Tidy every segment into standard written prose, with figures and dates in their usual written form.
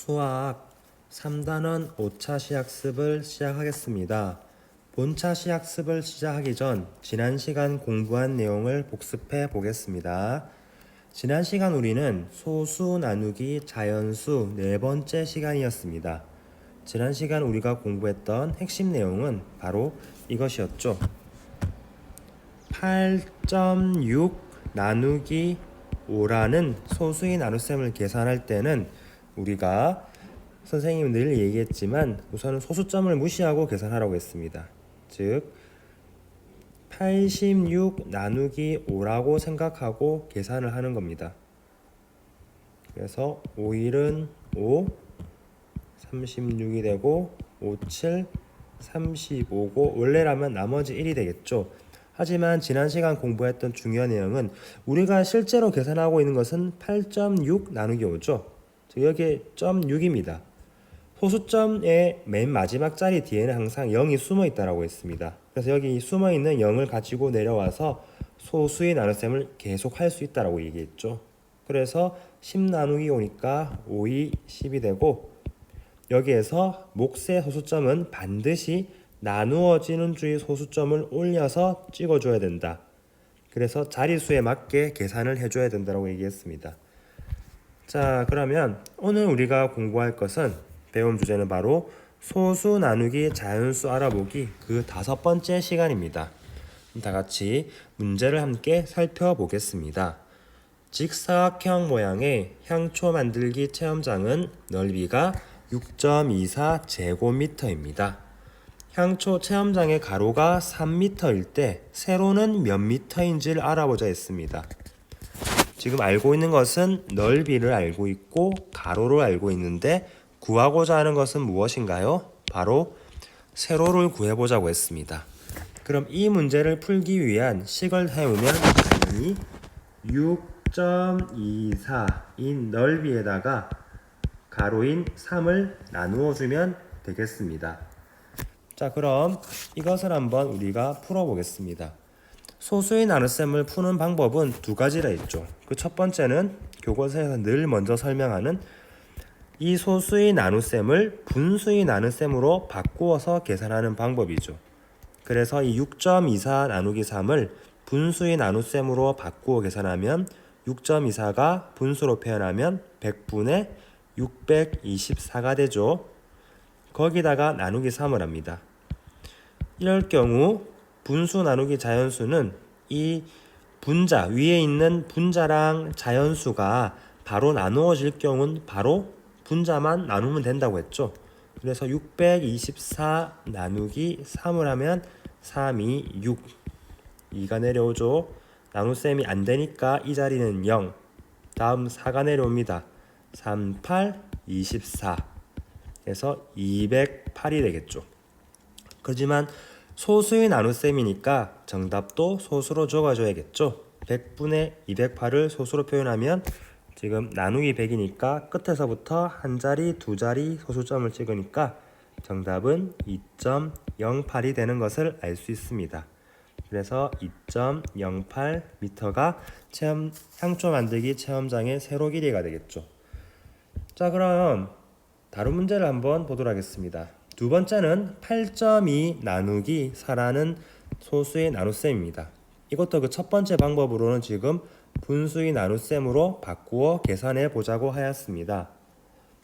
수학 3단원 5차 시학습을 시작하겠습니다. 본차 시학습을 시작하기 전 지난 시간 공부한 내용을 복습해 보겠습니다. 지난 시간 우리는 소수 나누기 자연수 네 번째 시간이었습니다. 지난 시간 우리가 공부했던 핵심 내용은 바로 이것이었죠. 8.6 나누기 5라는 소수의 나눗셈을 계산할 때는 우리가 선생님이 늘 얘기했지만 우선은 소수점을 무시하고 계산하라고 했습니다. 즉 86 나누기 5라고 생각하고 계산을 하는 겁니다. 그래서 5일은 5, 36이 되고 57, 35고 원래라면 나머지 1이 되겠죠. 하지만 지난 시간 공부했던 중요한 내용은 우리가 실제로 계산하고 있는 것은 8.6 나누기 5죠. 즉 여기에 0.6입니다. 소수점의 맨 마지막 자리 뒤에는 항상 0이 숨어 있다고 했습니다. 그래서 여기 숨어 있는 0을 가지고 내려와서 소수의 나눗셈을 계속 할 수 있다고 얘기했죠. 그래서 10 나누기 5니까 5이 10이 되고 여기에서 몫의 소수점은 반드시 나누어지는 주의 소수점을 올려서 찍어줘야 된다. 그래서 자리수에 맞게 계산을 해줘야 된다고 얘기했습니다. 자, 그러면 오늘 우리가 공부할 것은 배움 주제는 바로 소수 나누기 자연수 알아보기 그 5번째 시간입니다. 다 같이 문제를 함께 살펴보겠습니다. 직사각형 모양의 향초 만들기 체험장은 넓이가 6.24 제곱미터입니다. 향초 체험장의 가로가 3m일 때 세로는 몇 미터인지를 알아보자 했습니다. 지금 알고 있는 것은 넓이를 알고 있고 가로를 알고 있는데 구하고자 하는 것은 무엇인가요? 바로 세로를 구해보자고 했습니다. 그럼 이 문제를 풀기 위한 식을 해오면 당연히 6.24인 넓이에다가 가로인 3을 나누어주면 되겠습니다. 자, 그럼 이것을 한번 우리가 풀어보겠습니다. 소수의 나눗셈을 푸는 방법은 두 가지라 했죠. 그 첫 번째는 교과서에서 늘 먼저 설명하는 이 소수의 나눗셈을 분수의 나눗셈으로 바꾸어서 계산하는 방법이죠. 그래서 이 6.24 나누기 3을 분수의 나눗셈으로 바꾸어 계산하면 6.24가 분수로 표현하면 100분의 624가 되죠. 거기다가 나누기 3을 합니다. 이럴 경우 분수 나누기 자연수는 이 분자 위에 있는 분자랑 자연수가 바로 나누어질 경우는 바로 분자만 나누면 된다고 했죠. 그래서 624 나누기 3을 하면 3이 6, 2가 내려오죠. 나눗셈이 안 되니까 이 자리는 0, 다음 4가 내려옵니다. 3, 8, 24 그래서 208이 되겠죠. 그렇지만 소수의 나눗셈이니까 정답도 소수로 적어줘야겠죠. 100분의 208을 소수로 표현하면 지금 나누기 100이니까 끝에서부터 한 자리, 두 자리 소수점을 찍으니까 정답은 2.08이 되는 것을 알 수 있습니다. 그래서 2.08m가 향초 만들기 체험장의 세로 길이가 되겠죠. 자, 그럼 다른 문제를 한번 보도록 하겠습니다. 두 번째는 8.2 나누기 4라는 소수의 나눗셈입니다. 이것도 그 첫 번째 방법으로는 지금 분수의 나눗셈으로 바꾸어 계산해 보자고 하였습니다.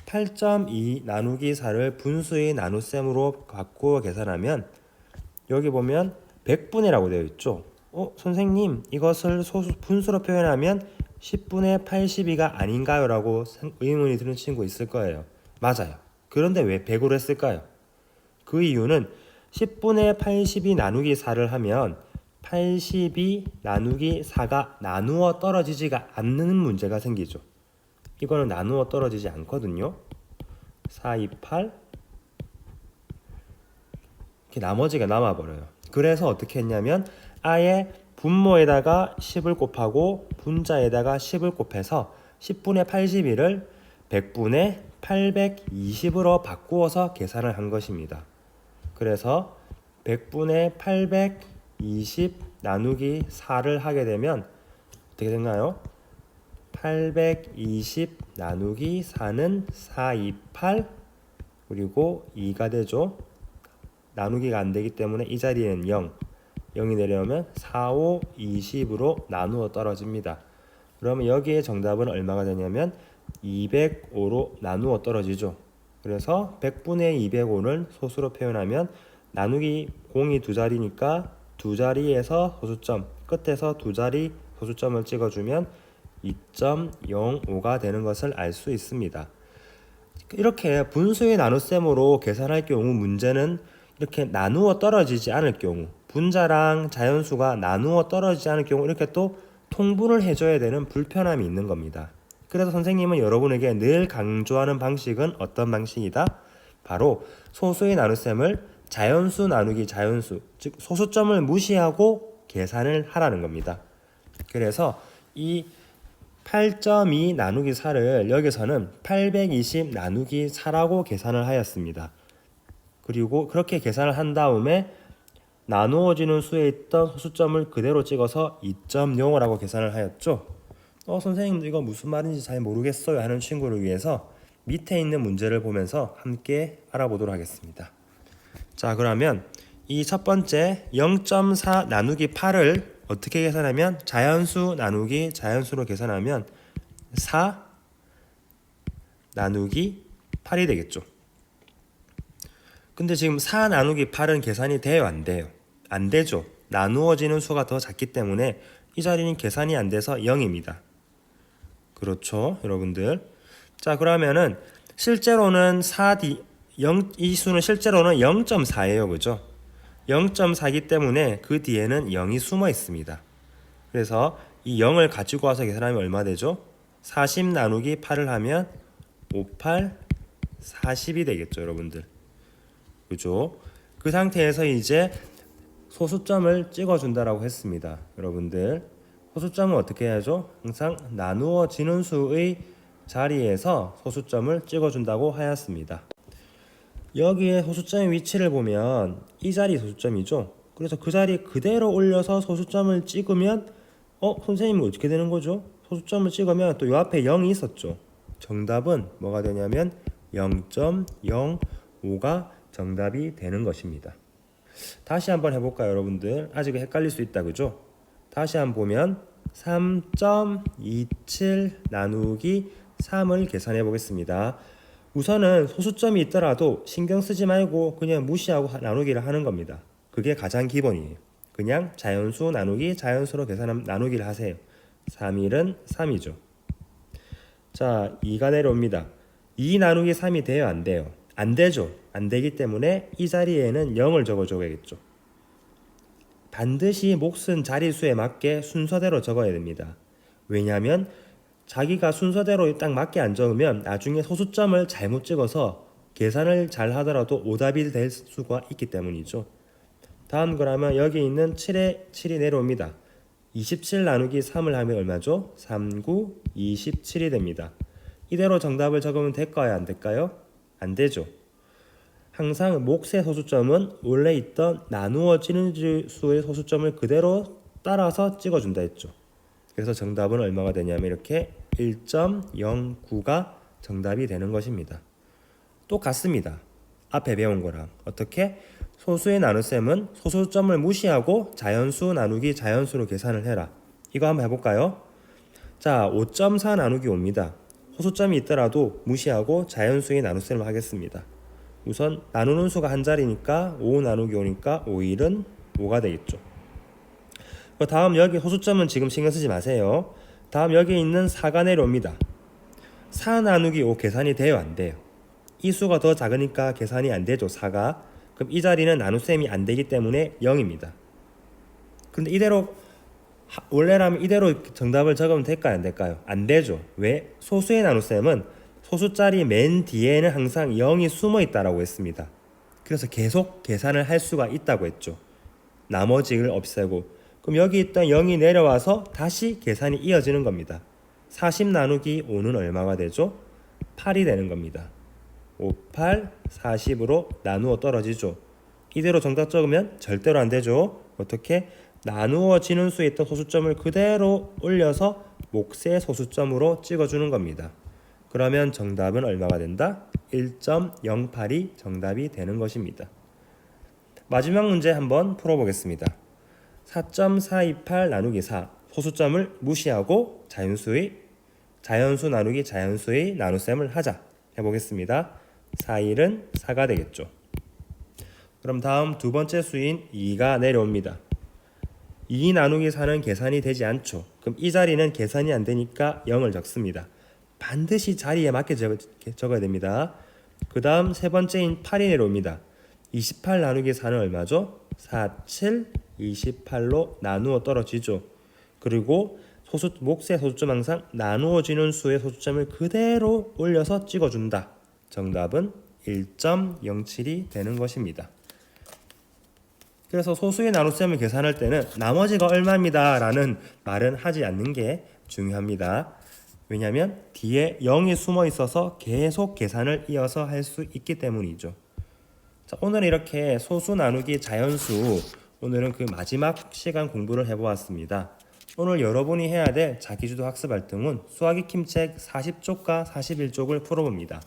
8.2 나누기 4를 분수의 나눗셈으로 바꾸어 계산하면 여기 보면 100분의라고 되어 있죠. 선생님 이것을 분수로 표현하면 10분의 82가 아닌가요? 라고 의문이 드는 친구 있을 거예요. 맞아요. 그런데 왜 100으로 했을까요? 그 이유는 10분의 82 나누기 4를 하면 82 나누기 4가 나누어 떨어지지가 않는 문제가 생기죠. 이거는 나누어 떨어지지 않거든요. 4, 2, 8 이렇게 나머지가 남아버려요. 그래서 어떻게 했냐면 아예 분모에다가 10을 곱하고 분자에다가 10을 곱해서 10분의 82를 100분의 820으로 바꾸어서 계산을 한 것입니다. 그래서 100분의 820 나누기 4를 하게 되면 어떻게 되나요? 820 나누기 4는 428 그리고 2가 되죠. 나누기가 안 되기 때문에 이 자리에는 0이 내려오면 4, 5, 20으로 나누어 떨어집니다. 그러면 여기에 정답은 얼마가 되냐면 205로 나누어 떨어지죠. 그래서 100분의 205를 소수로 표현하면 나누기 공이 두 자리니까 두 자리에서 소수점, 끝에서 두 자리 소수점을 찍어주면 2.05가 되는 것을 알 수 있습니다. 이렇게 분수의 나눗셈으로 계산할 경우 문제는 이렇게 나누어 떨어지지 않을 경우, 분자랑 자연수가 나누어 떨어지지 않을 경우 이렇게 또 통분을 해줘야 되는 불편함이 있는 겁니다. 그래서 선생님은 여러분에게 늘 강조하는 방식은 어떤 방식이다? 바로 소수의 나눗셈을 자연수 나누기 자연수, 즉 소수점을 무시하고 계산을 하라는 겁니다. 그래서 이 8.2 나누기 4를 여기서는 820 나누기 4라고 계산을 하였습니다. 그리고 그렇게 계산을 한 다음에 나누어지는 수에 있던 소수점을 그대로 찍어서 2.05라고 계산을 하였죠. 선생님 이거 무슨 말인지 잘 모르겠어요 하는 친구를 위해서 밑에 있는 문제를 보면서 함께 알아보도록 하겠습니다. 자, 그러면 이 첫 번째 0.4 나누기 8을 어떻게 계산하면 자연수 나누기 자연수로 계산하면 4 나누기 8이 되겠죠. 근데 지금 4 나누기 8은 계산이 돼요, 안 돼요? 안 되죠. 나누어지는 수가 더 작기 때문에 이 자리는 계산이 안 돼서 0입니다. 그렇죠, 여러분들. 자, 그러면은 실제로는 이 수는 실제로는 0.4예요, 그죠? 0.4이기 때문에 그 뒤에는 0이 숨어 있습니다. 그래서 이 0을 가지고 와서 계산하면 얼마 되죠? 40 나누기 8을 하면 58, 40이 되겠죠, 여러분들. 그죠? 그 상태에서 이제 소수점을 찍어준다라고 했습니다. 여러분들, 소수점은 어떻게 해야죠? 항상 나누어지는 수의 자리에서 소수점을 찍어준다고 하였습니다. 여기에 소수점의 위치를 보면 이 자리 소수점이죠. 그래서 그 자리 그대로 올려서 소수점을 찍으면 선생님은 어떻게 되는 거죠? 소수점을 찍으면 또 요 앞에 0이 있었죠. 정답은 뭐가 되냐면 0.05가 정답이 되는 것입니다. 다시 한번 해볼까요, 여러분들? 아직 헷갈릴 수 있다, 그죠? 다시 한번 보면 3.27 나누기 3을 계산해 보겠습니다. 우선은 소수점이 있더라도 신경 쓰지 말고 그냥 무시하고 나누기를 하는 겁니다. 그게 가장 기본이에요. 그냥 자연수 나누기 자연수로 나누기를 하세요. 3일은 3이죠. 자, 2가 내려옵니다. 2 나누기 3이 돼요, 안 돼요? 안 되죠. 안 되기 때문에 이 자리에는 0을 적어줘야겠죠. 반드시 몫은 자리수에 맞게 순서대로 적어야 됩니다. 왜냐하면 자기가 순서대로 딱 맞게 안 적으면 나중에 소수점을 잘못 찍어서 계산을 잘 하더라도 오답이 될 수가 있기 때문이죠. 다음 그러면 여기 있는 7에 7이 내려옵니다. 27 나누기 3을 하면 얼마죠? 39, 27이 됩니다. 이대로 정답을 적으면 될까요? 안 될까요? 안 되죠. 항상 몫의 소수점은 원래 있던 나누어지는 수의 소수점을 그대로 따라서 찍어준다 했죠. 그래서 정답은 얼마가 되냐면 이렇게 1.09가 정답이 되는 것입니다. 똑같습니다. 앞에 배운 거랑. 어떻게? 소수의 나눗셈은 소수점을 무시하고 자연수 나누기 자연수로 계산을 해라. 이거 한번 해볼까요? 자, 5.4 나누기 5입니다. 소수점이 있더라도 무시하고 자연수의 나눗셈을 하겠습니다. 우선 나누는 수가 한 자리니까 5 나누기 5니까 5일은 5가 되겠죠. 다음 여기 소수점은 지금 신경 쓰지 마세요. 다음 여기 있는 4가 내려옵니다. 4 나누기 5 계산이 돼요, 안 돼요? 이 수가 더 작으니까 계산이 안 되죠, 4가. 그럼 이 자리는 나눗셈이 안 되기 때문에 0입니다. 근데 이대로 원래라면 이대로 정답을 적으면 될까요, 안 될까요? 안 되죠. 왜? 소수의 나눗셈은 소수자리 맨 뒤에는 항상 0이 숨어 있다라고 했습니다. 그래서 계속 계산을 할 수가 있다고 했죠. 나머지를 없애고. 그럼 여기 있던 0이 내려와서 다시 계산이 이어지는 겁니다. 40 나누기 5는 얼마가 되죠? 8이 되는 겁니다. 58, 40으로 나누어 떨어지죠. 이대로 정답 적으면 절대로 안 되죠. 어떻게? 나누어지는 수에 있던 소수점을 그대로 올려서 몫의 소수점으로 찍어주는 겁니다. 그러면 정답은 얼마가 된다? 1.08이 정답이 되는 것입니다. 마지막 문제 한번 풀어보겠습니다. 4.428 나누기 4 소수점을 무시하고 자연수 나누기 자연수의 나눗셈을 하자 해보겠습니다. 4일은 4가 되겠죠. 그럼 다음 두 번째 수인 2가 내려옵니다. 2 나누기 4는 계산이 되지 않죠. 그럼 이 자리는 계산이 안 되니까 0을 적습니다. 반드시 자리에 맞게 적어야 됩니다. 그 다음 세 번째인 8이 내려옵니다. 28 나누기 4는 얼마죠? 4, 7, 28로 나누어 떨어지죠. 그리고 몫의 소수점 항상 나누어지는 수의 소수점을 그대로 올려서 찍어준다. 정답은 1.07이 되는 것입니다. 그래서 소수의 나눗셈을 계산할 때는 나머지가 얼마입니다 라는 말은 하지 않는 게 중요합니다. 왜냐하면 뒤에 0이 숨어 있어서 계속 계산을 이어서 할 수 있기 때문이죠. 자, 오늘은 이렇게 소수 나누기 자연수, 오늘은 그 마지막 시간 공부를 해보았습니다. 오늘 여러분이 해야 될 자기주도 학습 활동은 수학익힘책 40쪽과 41쪽을 풀어봅니다.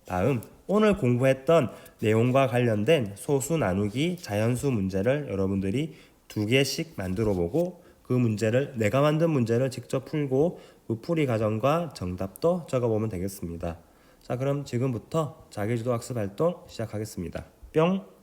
다음 오늘 공부했던 내용과 관련된 소수 나누기 자연수 문제를 여러분들이 2개씩 만들어 보고 그 문제를 내가 만든 문제를 직접 풀고 그 풀이 과정과 정답도 적어보면 되겠습니다. 자, 그럼 지금부터 자기주도 학습 활동 시작하겠습니다. 뿅!